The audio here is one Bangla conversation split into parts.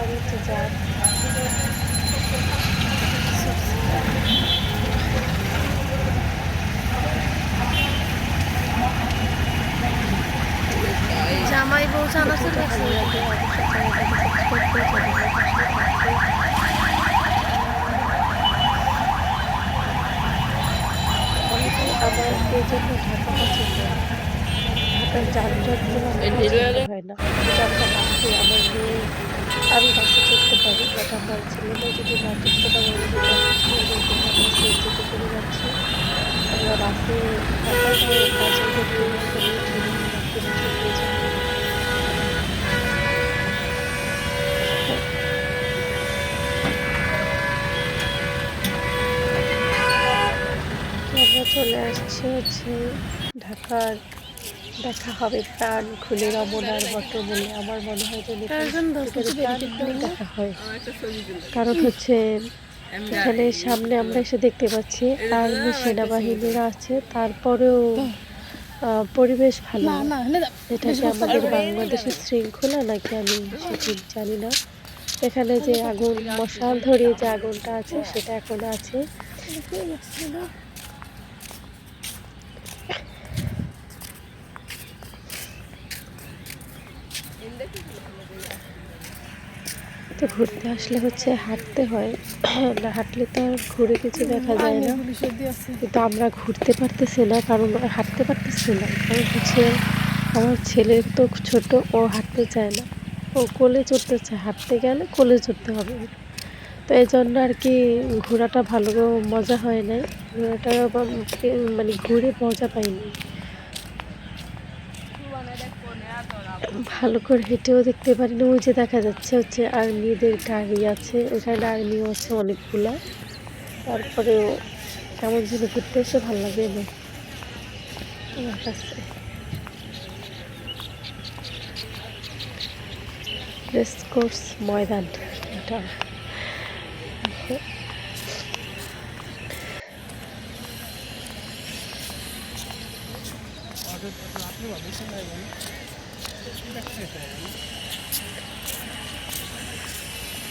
আর হচ্ছে জাম। জামাই বউ চানাচুর ভালো লাগে অবশ্যই চ্যানেলটাকে সাবস্ক্রাইব করে চ্যানেলের পাশে থাকবে। অনেকে আমার এই জন্য ঢাকা পছন্দ, ঢাকার যানজটগুলো আমার পছন্দ হয় না। আমি জানতাম বাসে আমার মেয়ে, আমি বাসে চড়তে পারি, বাট আমার ছেলে মেয়ে যদি না চড়তে পারে, ওরা যদি অসুস্থ হয়ে যায়, কিন্তু আমরা সিএনজিতে করে যাচ্ছি, আমরা বাসে ঢাকায় তো বাসে উঠে 2 ঘন্টা লেট হয়ে যায়, 1 ঘন্টা লেট হয়ে যায়। আমরা চলে আসছি হচ্ছে ঢাকার, দেখা হবে প্রাণ খুলে রমনার মতো বলে আমার মনে হয় যে প্রাণ খুলে দেখা হয়। কারণ হচ্ছে এখানে সামনে আমরা এসে দেখতে পাচ্ছি আর্মি সেনাবাহিনীরা আছে, তারপরেও পরিবেশ ভালো না। এটা কি আমাদের বাংলাদেশের শৃঙ্খলা নাকি আমি সঠিক জানি না। এখানে যে আগুন, মশাল ধরিয়ে যে আগুনটা আছে সেটা এখনো আছে। তো ঘুরতে আসলে হচ্ছে হাঁটতে হয়, না হাঁটলে তো আর ঘুরে কিছু দেখা যায় না। কিন্তু আমরা ঘুরতে পারতেছি না, কারণ হাঁটতে পারতেছি না, কারণ হচ্ছে আমার ছেলের তো ছোট, ও হাঁটতে চায় না, ও কোলে চড়তে চায়, হাঁটতে গেলে কোলে চড়তে হবে। তো এই জন্য আর কি ঘোরাটা ভালো মজা হয় নাই, ঘোরাটা মানে ঘুরে মজা পাইনি। ভালো করে হেঁটেও দেখতে পারিনি। ওই যে দেখা যাচ্ছে হচ্ছে আর্মিদের গাড়ি আছে, ওখানে আর্মিও আছে অনেকগুলা। তারপরেও কেমন যেন ঘুরতে এসে ভালো লাগে না আমার কাছে। রেস কোর্স ময়দান এটা।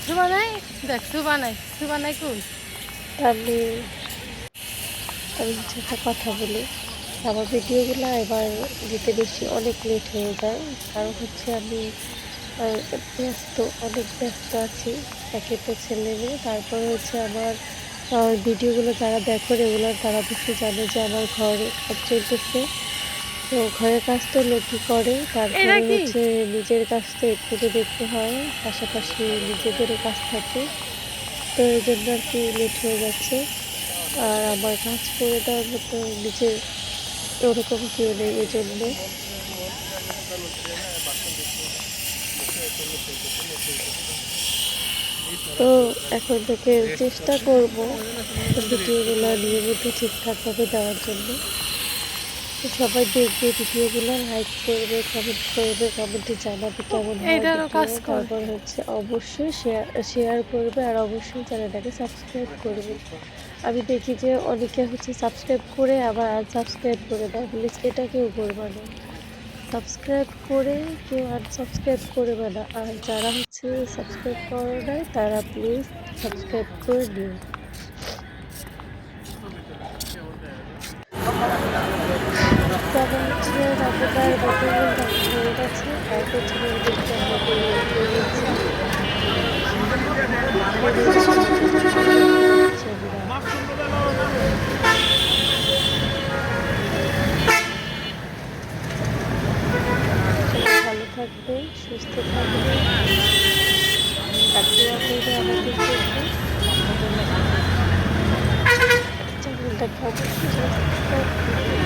সুবানাই দেখ, সুবানাই কোন আমি আমি হচ্ছে একটা কথা বলি, আমার ভিডিওগুলো এবার দিতে বেশি অনেক লেট হয়ে যায়, কারণ হচ্ছে আমি ব্যস্ত, অনেক ব্যস্ত আছি। একে তো ছেলে মেয়ে, তারপরে হচ্ছে আমার ভিডিওগুলো যারা দেখো রেগুলার তারা অবশ্যই জানে যে আমার ঘরে কাজ চলতেছে। তো ঘরের কাজ তো লোকই করে, তারপরে হচ্ছে নিজের কাজ তো একটু তো দেখতে হয়, পাশাপাশি নিজেদেরও কাজ থাকে। তো এই জন্য আর কি লেট হয়ে যাচ্ছে। আর আমার কাজ করে দেওয়ার মতো নিজের ওরকম কেউ নেই, এই জন্য। তো এখন থেকে চেষ্টা করব ভিডিওগুলো নিয়মিত ঠিকঠাকভাবে দেওয়ার জন্য। তো সবাই দেখবে ভিডিওগুলো, লাইক করবে, কমেন্ট করবে, কমেন্টে জানাবে কেমন হয় ভিডিও। তারপর হচ্ছে অবশ্যই শেয়ার করবে, আর অবশ্যই চ্যানেলটাকে সাবস্ক্রাইব করবে। আমি দেখি যে অনেকে হচ্ছে সাবস্ক্রাইব করে আবার আনসাবস্ক্রাইব করে দেয়, প্লিজ এটা কেউ করবে না। সাবস্ক্রাইব করে কেউ আনসাবস্ক্রাইব করবে না, আর যারা হচ্ছে সাবস্ক্রাইব করে নাই তারা প্লিজ সাবস্ক্রাইব করে নিও। তারপর হচ্ছে রান্নার বোতল হয়ে গেছে, তারপর ঝিমের দিকটা আমরা ভালো থাকবে, সুস্থ থাকবে, আমাদের চ্যানেলটাকে অবশ্যই সাবস্ক্রাইব করবে।